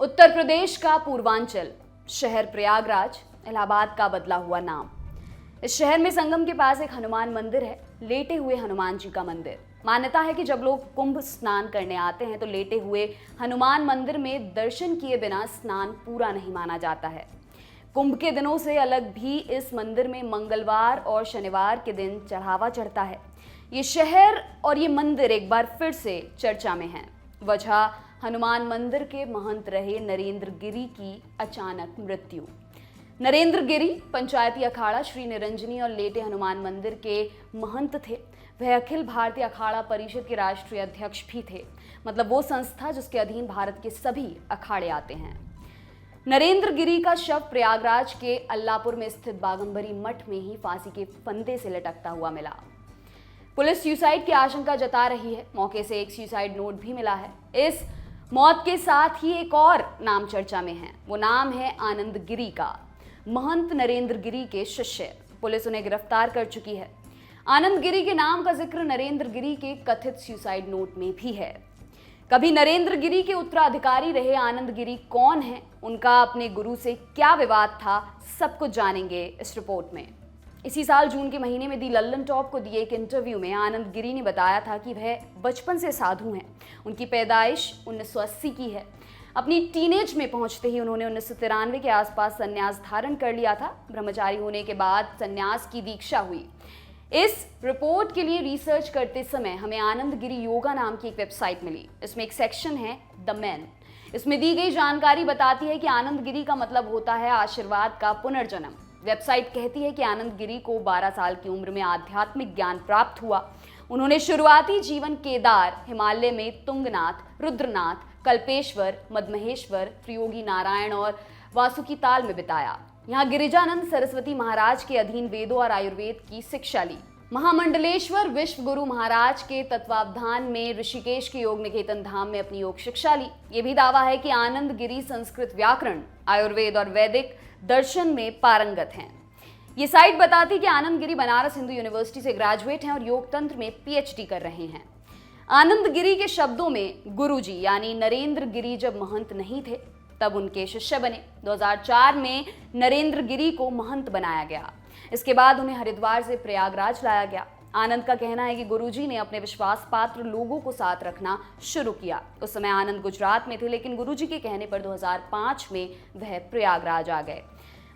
उत्तर प्रदेश का पूर्वांचल शहर प्रयागराज, इलाहाबाद का बदला हुआ नाम। इस शहर में संगम के पास एक हनुमान मंदिर है, लेटे हुए हनुमान जी का मंदिर। मान्यता है कि जब लोग कुंभ स्नान करने आते हैं तो लेटे हुए हनुमान मंदिर में दर्शन किए बिना स्नान पूरा नहीं माना जाता है। कुंभ के दिनों से अलग भी इस मंदिर में मंगलवार और शनिवार के दिन चढ़ावा चढ़ता है। ये शहर और ये मंदिर एक बार फिर से चर्चा में है। वजह हनुमान मंदिर के महंत रहे नरेंद्र गिरी की अचानक मृत्यु। नरेंद्र गिरी पंचायती अखाड़ा श्री निरंजनी और लेटे हनुमान मंदिर के महंत थे। वह अखिल भारतीय अखाड़ा परिषद के राष्ट्रीय अध्यक्ष भी थे, मतलब वो संस्था जिसके अधीन भारत के सभी अखाड़े आते हैं। नरेंद्र गिरी का शव प्रयागराज के अल्लापुर में स्थित बागंबरी मठ में ही फांसी के फंदे से लटकता हुआ मिला। पुलिस सुसाइड की आशंका जता रही है। मौके से एक सुसाइड नोट भी मिला है। इस मौत के साथ ही एक और नाम चर्चा में है। वो नाम है आनंद गिरी का। महंत नरेंद्र गिरी के शिष्य। पुलिस उन्हें गिरफ्तार कर चुकी है। आनंद गिरी के नाम का जिक्र नरेंद्र गिरी के कथित सुसाइड नोट में भी है। कभी नरेंद्र गिरी के उत्तराधिकारी रहे आनंद गिरी कौन है, उनका अपने गुरु से क्या विवाद था, सब कुछ जानेंगे इस रिपोर्ट में। इसी साल जून के महीने में दी लल्लन टॉप को दिए एक इंटरव्यू में आनंद गिरी ने बताया था कि वह बचपन से साधु हैं। उनकी पैदाइश 1980 की है। अपनी टीनेज में पहुंचते ही उन्होंने 1993 के आसपास संन्यास धारण कर लिया था। ब्रह्मचारी होने के बाद संन्यास की दीक्षा हुई। इस रिपोर्ट के लिए रिसर्च करते समय हमें आनंद गिरी योगा नाम की एक वेबसाइट मिली। इसमें एक सेक्शन है द मैन। इसमें दी गई जानकारी बताती है कि आनंद गिरी का मतलब होता है आशीर्वाद का पुनर्जन्म। वेबसाइट कहती है कि आनंद गिरी को 12 साल की उम्र में आध्यात्मिक ज्ञान प्राप्त हुआ। उन्होंने शुरुआती जीवन केदार, हिमालय में तुंगनाथ, रुद्रनाथ, कल्पेश्वर, मदमहेश्वर, त्रियोगी नारायण और वासुकी ताल में बिताया। यहाँ गिरिजानंद सरस्वती महाराज के अधीन वेदों और आयुर्वेद की शिक्षा ली। महामंडलेश्वर विश्व गुरु महाराज के तत्वावधान में ऋषिकेश के योग निकेतन धाम में अपनी योग शिक्षा ली। ये भी दावा है कि आनंद गिरी संस्कृत व्याकरण, आयुर्वेद और वैदिक दर्शन में पारंगत हैं। ये साइट बताती कि आनंद गिरी बनारस हिंदू यूनिवर्सिटी से ग्रेजुएट हैं और योग तंत्र में पीएचडी कर रहे हैं। आनंद गिरी के शब्दों में गुरुजी यानी नरेंद्र गिरी जब महंत नहीं थे तब उनके शिष्य बने। 2004 में नरेंद्र गिरी को महंत बनाया गया। इसके बाद उन्हें हरिद्वार से प्रयागराज लाया गया। आनंद का कहना है कि गुरुजी ने अपने विश्वास पात्र लोगों को साथ रखना शुरू किया। उस समय आनंद गुजरात में थे, लेकिन गुरुजी के कहने पर 2005 में वह प्रयागराज आ गए।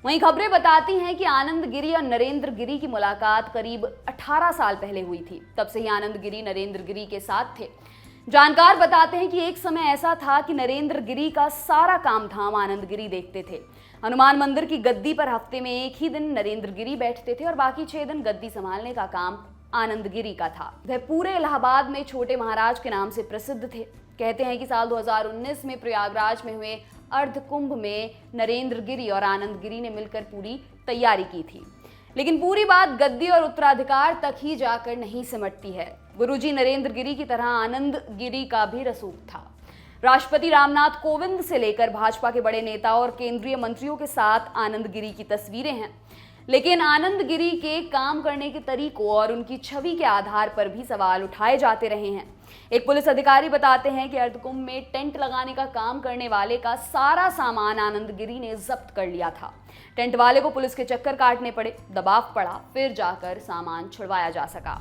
वहीं खबरें बताती हैं कि आनंद गिरी और नरेंद्र गिरी की मुलाकात करीब 18 साल पहले हुई थी। तब से ही आनंद गिरी नरेंद्र गिरी के साथ थे। जानकार बताते हैं कि एक समय ऐसा था कि नरेंद्र गिरी का सारा काम धाम आनंद गिरी देखते थे। हनुमान मंदिर की गद्दी पर हफ्ते में एक ही दिन नरेंद्र गिरी बैठते थे और बाकी 6 दिन गद्दी संभालने का काम आनंद गिरी का था। वह पूरे इलाहाबाद में छोटे महाराज के नाम से प्रसिद्ध थे। कहते हैं कि साल 2019 में प्रयागराज में हुए अर्ध कुंभ में नरेंद्र गिरी और आनंद गिरी ने मिलकर पूरी तैयारी की थी। लेकिन पूरी बात गद्दी और उत्तराधिकार तक ही जाकर नहीं सिमटती है। गुरुजी नरेंद्र गिरी की तरह आनंद गिरी का भी रसूख था। राष्ट्रपति रामनाथ कोविंद से लेकर भाजपा के बड़े नेता और केंद्रीय मंत्रियों के साथ आनंद गिरी की तस्वीरें हैं। लेकिन आनंद गिरी के काम करने के तरीकों और उनकी छवि के आधार पर भी सवाल उठाए जाते रहे हैं। एक पुलिस अधिकारी बताते हैं कि अर्धकुंभ में टेंट लगाने का काम करने वाले का सारा सामान आनंद गिरी ने जब्त कर लिया था। टेंट वाले को पुलिस के चक्कर काटने पड़े, दबाव पड़ा, फिर जाकर सामान छुड़वाया जा सका।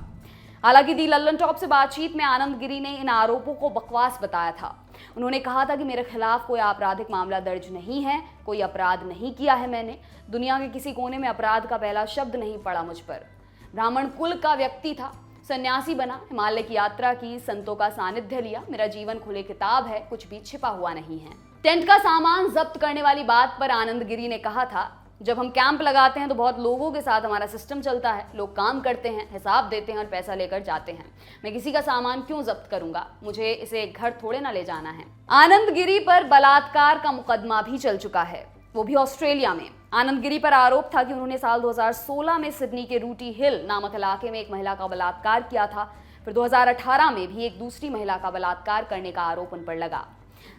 हालांकि दी लल्लन टॉप से बातचीत में आनंद गिरी ने इन आरोपों को बकवास बताया था। उन्होंने कहा था कि मेरे खिलाफ कोई आपराधिक मामला दर्ज नहीं है, कोई अपराध नहीं किया है मैंने। दुनिया के किसी कोने में अपराध का पहला शब्द नहीं पड़ा मुझ पर। ब्राह्मण कुल का व्यक्ति था, सन्यासी बना, हिमालय की यात्रा की, संतों का सानिध्य लिया। मेरा जीवन खुले किताब है, कुछ भी छिपा हुआ नहीं है। टेंट का सामान जब्त करने वाली बात पर आनंद गिरी ने कहा था, जब हम कैंप लगाते हैं तो बहुत लोगों के साथ हमारा सिस्टम चलता है। लोग काम करते हैं, हिसाब देते हैं और पैसा लेकर जाते हैं। मैं किसी का सामान क्यों जब्त करूंगा? मुझे इसे घर थोड़े ना ले जाना है। आनंद गिरी पर बलात्कार का मुकदमा भी चल चुका है, वो भी ऑस्ट्रेलिया में। आनंद गिरी पर आरोप था कि उन्होंने साल 2016 में सिडनी के रूटी हिल नामक इलाके में एक महिला का बलात्कार किया था। फिर 2018 में भी एक दूसरी महिला का बलात्कार करने का आरोप उन पर लगा।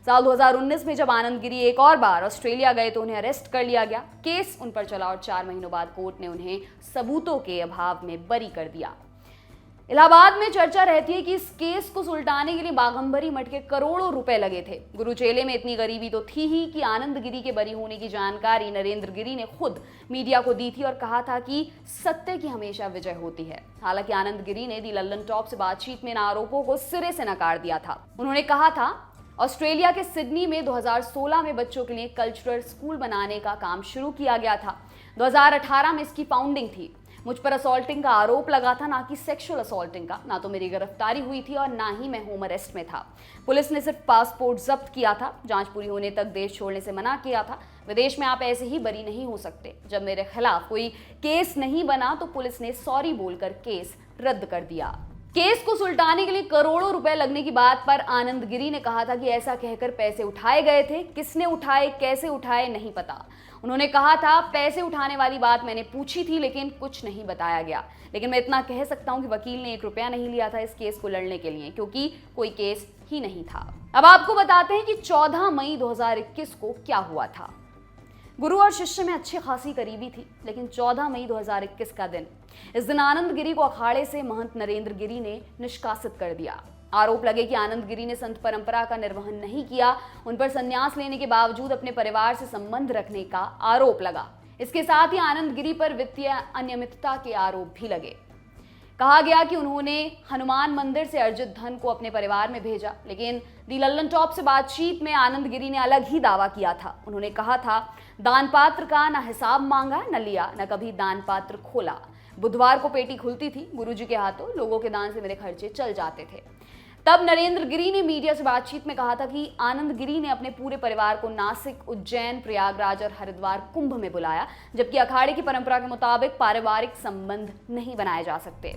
साल 2019 में जब आनंद गिरी एक और बार ऑस्ट्रेलिया गए तो उन्हें अरेस्ट कर लिया गया। केस उन पर चला और 4 महीनों बाद कोर्ट ने उन्हें सबूतों के अभाव में बरी कर दिया। इलाहाबाद में चर्चा रहती है कि इस केस को सुलटाने के लिए बाघंबरी मठ के करोड़ों रुपए लगे थे। गुरु चेले में इतनी गरीबी तो थी ही कि आनंद गिरी के बरी होने की जानकारी नरेंद्र गिरी ने खुद मीडिया को दी थी और कहा था कि सत्य की हमेशा विजय होती है। हालांकि आनंद गिरी ने दी लल्लन टॉप से बातचीत में इन आरोपों को सिरे से नकार दिया था। उन्होंने कहा था, ऑस्ट्रेलिया के सिडनी में 2016 में बच्चों के लिए कल्चरल स्कूल बनाने का काम शुरू किया गया था। 2018 में इसकी फाउंडिंग थी। मुझ पर असॉल्टिंग का आरोप लगा था, ना कि सेक्सुअल असॉल्टिंग का। ना तो मेरी गिरफ्तारी हुई थी और ना ही मैं होम अरेस्ट में था। पुलिस ने सिर्फ पासपोर्ट जब्त किया था, जांच पूरी होने तक देश छोड़ने से मना किया था। विदेश में आप ऐसे ही बरी नहीं हो सकते। जब मेरे खिलाफ कोई केस नहीं बना तो पुलिस ने सॉरी बोलकर केस रद्द कर दिया। केस को सुलटाने के लिए करोड़ों रुपए लगने की बात पर आनंद गिरी ने कहा था कि ऐसा कहकर पैसे उठाए गए थे। किसने उठाए, कैसे उठाए, नहीं पता। उन्होंने कहा था, पैसे उठाने वाली बात मैंने पूछी थी लेकिन कुछ नहीं बताया गया। लेकिन मैं इतना कह सकता हूं कि वकील ने 1 रुपया नहीं लिया था इस केस को लड़ने के लिए, क्योंकि कोई केस ही नहीं था। अब आपको बताते हैं कि 14 मई 2021 को क्या हुआ था। गुरु और शिष्य में अच्छी खासी करीबी थी, लेकिन 14 मई 2021 का दिन, इस दिन आनंद गिरी को अखाड़े से महंत नरेंद्र गिरी ने निष्कासित कर दिया। आरोप लगे कि आनंद गिरी ने संत परंपरा का निर्वहन नहीं किया। उन पर संन्यास लेने के बावजूद अपने परिवार से संबंध रखने का आरोप लगा। इसके साथ ही आनंद गिरी पर वित्तीय अनियमितता के आरोप भी लगे। कहा गया कि उन्होंने हनुमान मंदिर से अर्जित धन को अपने परिवार में भेजा, लेकिन दी लल्लन टॉप से बातचीत में आनंद गिरी ने अलग ही दावा किया था। उन्होंने कहा था, दान पात्र का न हिसाब मांगा, न लिया, न कभी दान पात्र खोला। बुधवार को पेटी खुलती थी, गुरुजी के हाथों लोगों के दान से मेरे खर्चे चल जाते थे। तब नरेंद्र गिरी ने मीडिया से बातचीत में कहा था कि आनंद गिरी ने अपने पूरे परिवार को नासिक, उज्जैन, प्रयागराज और हरिद्वार कुंभ में बुलाया, जबकि अखाड़े की परंपरा के मुताबिक पारिवारिक संबंध नहीं बनाए जा सकते।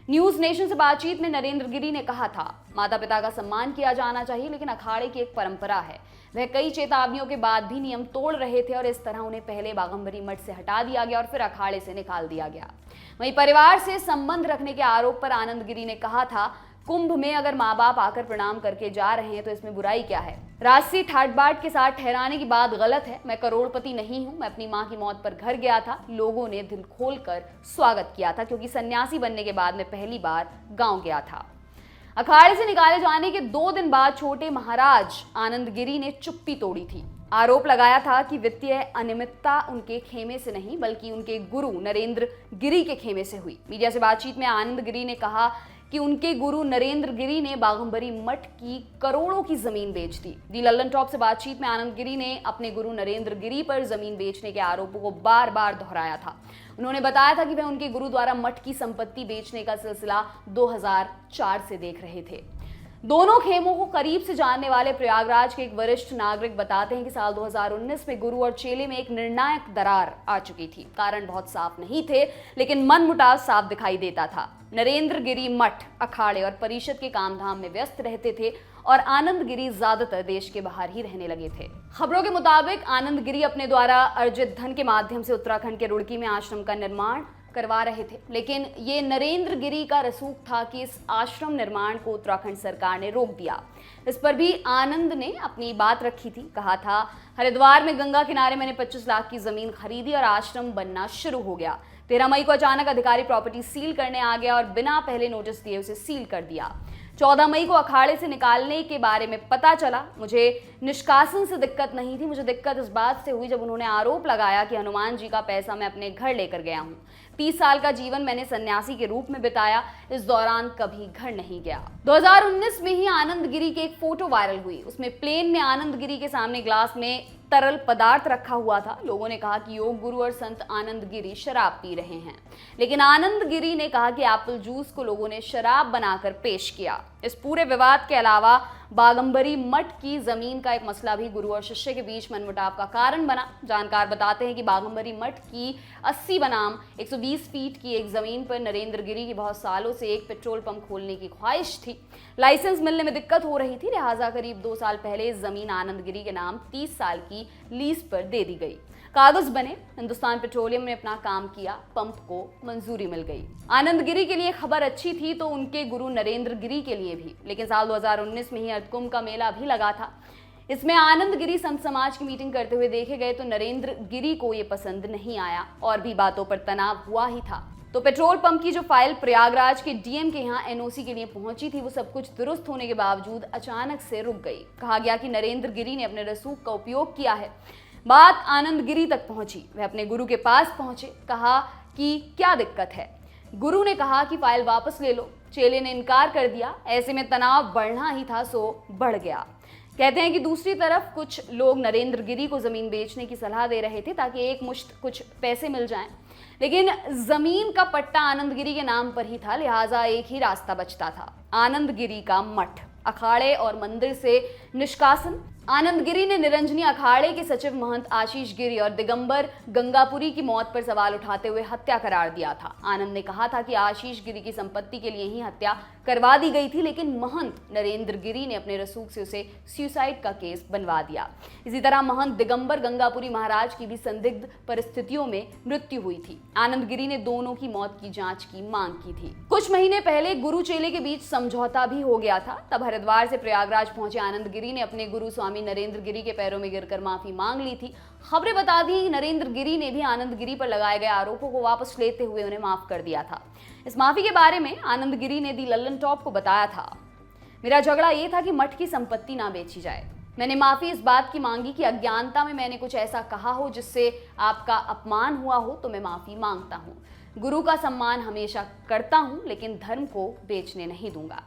न्यूज नेशन से बातचीत में नरेंद्र गिरी ने कहा था, माता पिता का सम्मान किया जाना चाहिए, लेकिन अखाड़े की एक परंपरा है। वह कई चेतावनियों के बाद भी नियम तोड़ रहे थे और इस तरह उन्हें पहले बाघंबरी मठ से हटा दिया गया और फिर अखाड़े से निकाल दिया गया। वहीं परिवार से संबंध रखने के आरोप पर आनंद गिरी ने कहा था, कुंभ में अगर माँ बाप आकर प्रणाम करके जा रहे हैं तो इसमें बुराई क्या है। राशि ठाट बाट के साथ ठहराने की बात गलत है। मैं करोड़पति नहीं हूँ। मैं अपनी माँ की मौत पर घर गया था। लोगों ने दिल खोलकर स्वागत किया था, क्योंकि सन्यासी बनने के बाद मैं पहली बार गांव गया था। अखाड़े से निकाले जाने के 2 दिन बाद छोटे महाराज आनंद गिरी ने चुप्पी तोड़ी थी। आरोप लगाया था कि वित्तीय अनियमितता उनके खेमे से नहीं, बल्कि उनके गुरु नरेंद्र गिरी के खेमे से हुई। मीडिया से बातचीत में आनंद गिरी ने कहा कि उनके गुरु नरेंद्र गिरी ने बाघंबरी मठ की करोड़ों की जमीन बेच दी। दी लल्लन टॉप से बातचीत में आनंद गिरी ने अपने गुरु नरेंद्र गिरी पर जमीन बेचने के आरोपों को बार बार दोहराया था। उन्होंने बताया था कि वह उनके गुरु द्वारा मठ की संपत्ति बेचने का सिलसिला 2004 से देख रहे थे। दोनों खेमों को करीब से जानने वाले प्रयागराज के एक वरिष्ठ नागरिक बताते हैं कि साल 2019 में गुरु और चेले में एक निर्णायक दरार आ चुकी थी। कारण बहुत साफ नहीं थे, लेकिन मनमुटाव साफ दिखाई देता था। नरेंद्र गिरी मठ, अखाड़े और परिषद के कामधाम में व्यस्त रहते थे और आनंद गिरी ज्यादातर देश के बाहर ही रहने लगे थे। खबरों के मुताबिक आनंद गिरी अपने द्वारा अर्जित धन के माध्यम से उत्तराखंड के रुड़की में आश्रम का निर्माण करवा रहे थे, लेकिन ये नरेंद्र गिरी का रसूख था कि इस आश्रम निर्माण को उत्तराखंड सरकार ने रोक दिया। इस पर भी आनंद ने अपनी बात रखी थी। कहा था, हरिद्वार में गंगा किनारे मैंने 25 लाख की जमीन खरीदी और आश्रम बनना शुरू हो गया। 13 मई को अचानक अधिकारी प्रॉपर्टी सील करने आ गया और बिना पहले नोटिस दिए उसे सील कर दिया। 14 मई को अखाड़े से निकालने के बारे में पता चला। मुझे निष्कासन से दिक्कत नहीं थी, मुझे दिक्कत इस बात से हुई जब उन्होंने आरोप लगाया कि हनुमान जी का पैसा मैं अपने घर लेकर गया हूँ। 30 साल का जीवन मैंने सन्यासी के रूप में बिताया, इस दौरान कभी घर नहीं गया। 2019 में ही आनंद गिरी की एक फोटो वायरल हुई। उसमें प्लेन में आनंद गिरी के सामने ग्लास में तरल पदार्थ रखा हुआ था। लोगों ने कहा कि योग गुरु और संत आनंद गिरी शराब पी रहे हैं, लेकिन आनंद गिरी ने कहा कि एप्पल जूस को लोगों ने शराब बनाकर पेश किया। इस पूरे विवाद के अलावा बाघंबरी मठ की जमीन का एक मसला भी गुरु और शिष्य के बीच मनमुटाव का कारण बना। जानकार बताते हैं कि बाघंबरी मठ की 80 बनाम 120 फीट की एक जमीन पर नरेंद्र गिरी की बहुत सालों से एक पेट्रोल पंप खोलने की ख्वाहिश थी। लाइसेंस मिलने में दिक्कत हो रही थी, लिहाजा करीब 2 साल पहले इस जमीन आनंद गिरी के नाम 30 साल की लीज पर दे दी गई। कागज बने, हिंदुस्तान पेट्रोलियम ने अपना काम किया, पंप को मंजूरी मिल गई। आनंद गिरी के लिए खबर अच्छी थी तो उनके गुरु नरेंद्र गिरी के लिए भी। लेकिन साल 2019 में ही अर्धकुंभ का मेला भी लगा था। इसमें आनंद गिरी संत समाज की मीटिंग करते हुए देखे गए तो नरेंद्र गिरी को ये पसंद नहीं आया और भी बातों पर तनाव हुआ ही था। तो पेट्रोल पंप की जो फाइल प्रयागराज के डीएम के यहाँ एनओसी के लिए पहुंची थी, वो सब कुछ दुरुस्त होने के बावजूद अचानक से रुक गई। कहा गया कि नरेंद्र गिरी ने अपने रसूख का उपयोग किया है। बात आनंद गिरी तक पहुंची। वह अपने गुरु के पास पहुंचे, कहा कि क्या दिक्कत है। गुरु ने कहा कि फाइल वापस ले लो। चेले ने इनकार कर दिया। ऐसे में तनाव बढ़ना ही था, सो बढ़ गया। कहते हैं कि दूसरी तरफ कुछ लोग नरेंद्र गिरी को जमीन बेचने की सलाह दे रहे थे ताकि एक मुश्त कुछ पैसे मिल जाएं। लेकिन जमीन का पट्टा आनंद गिरी के नाम पर ही था, लिहाजा एक ही रास्ता बचता था, आनंद गिरी का मठ, अखाड़े और मंदिर से निष्कासन। आनंद गिरी ने निरंजनी अखाड़े के सचिव महंत आशीष गिरी और दिगंबर गंगापुरी की मौत पर सवाल उठाते हुए हत्या करार दिया था। आनंद ने कहा था कि आशीष गिरी की संपत्ति के लिए ही हत्या करवा दी गई थी, लेकिन महंत नरेंद्र गिरी ने अपने रसूख से उसे सुसाइड का केस बनवा दिया। इसी तरह महंत दिगंबर गंगापुरी महाराज की भी संदिग्ध परिस्थितियों में मृत्यु हुई थी। आनंद गिरी ने दोनों की मौत की जांच की मांग की थी। कुछ महीने पहले गुरु चेले के बीच समझौता भी हो गया था। तब हरिद्वार से प्रयागराज पहुंचे आनंद गिरी ने अपने गुरु स्वामी नरेंद्र गिरी के पैरों में गिरकर माफी मांग ली थी। खबरें बता दी नरेंद्र गिरी ने भी आनंद गिरी पर लगाए गए आरोपों को वापस लेते हुए उन्हें माफ कर दिया था। इस माफी के बारे में आनंद गिरी ने दी लल्लन टॉप को बताया था, मेरा झगड़ा ये था कि मठ की संपत्ति ना बेची जाए। मैंने माफी इस बात की मांगी कि अज्ञानता में मैंने कुछ ऐसा कहा हो जिससे आपका अपमान हुआ हो, तो मैं माफी मांगता हूँ। गुरु का सम्मान हमेशा करता हूँ, लेकिन धर्म को बेचने नहीं दूंगा।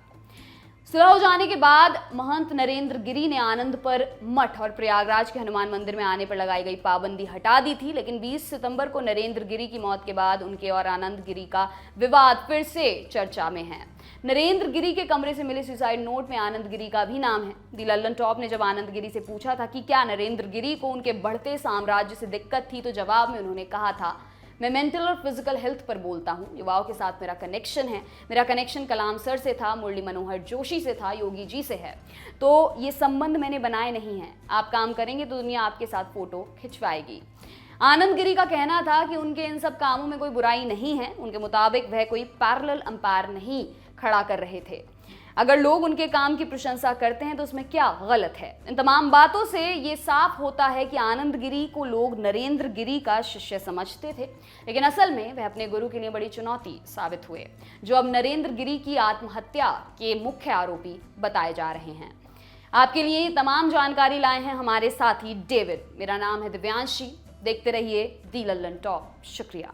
सुलह हो जाने के बाद महंत नरेंद्र गिरी ने आनंद पर मठ और प्रयागराज के हनुमान मंदिर में आने पर लगाई गई पाबंदी हटा दी थी, लेकिन 20 सितंबर को नरेंद्र गिरी की मौत के बाद उनके और आनंद गिरी का विवाद फिर से चर्चा में है। नरेंद्र गिरी के कमरे से मिले सुसाइड नोट में आनंद गिरी का भी नाम है। दी लल्लन टॉप ने जब आनंद गिरी से पूछा था कि क्या नरेंद्र गिरी को उनके बढ़ते साम्राज्य से दिक्कत थी, तो जवाब में उन्होंने कहा था, मैं मेंटल और फिजिकल हेल्थ पर बोलता हूँ। युवाओं के साथ मेरा कनेक्शन है। मेरा कनेक्शन कलाम सर से था, मुरली मनोहर जोशी से था, योगी जी से है। तो ये संबंध मैंने बनाए नहीं हैं। आप काम करेंगे तो दुनिया आपके साथ फोटो खिंचवाएगी। आनंद गिरी का कहना था कि उनके इन सब कामों में कोई बुराई नहीं है। उनके मुताबिक वह कोई पैरेलल अंपायर नहीं खड़ा कर रहे थे। अगर लोग उनके काम की प्रशंसा करते हैं तो उसमें क्या गलत है। इन तमाम बातों से ये साफ होता है कि आनंद गिरी को लोग नरेंद्र गिरी का शिष्य समझते थे, लेकिन असल में वह अपने गुरु के लिए बड़ी चुनौती साबित हुए, जो अब नरेंद्र गिरी की आत्महत्या के मुख्य आरोपी बताए जा रहे हैं। आपके लिए ये तमाम जानकारी लाए हैं हमारे साथी डेविड। मेरा नाम है दिव्यांशी। देखते रहिए दी लल्लन टॉप। शुक्रिया।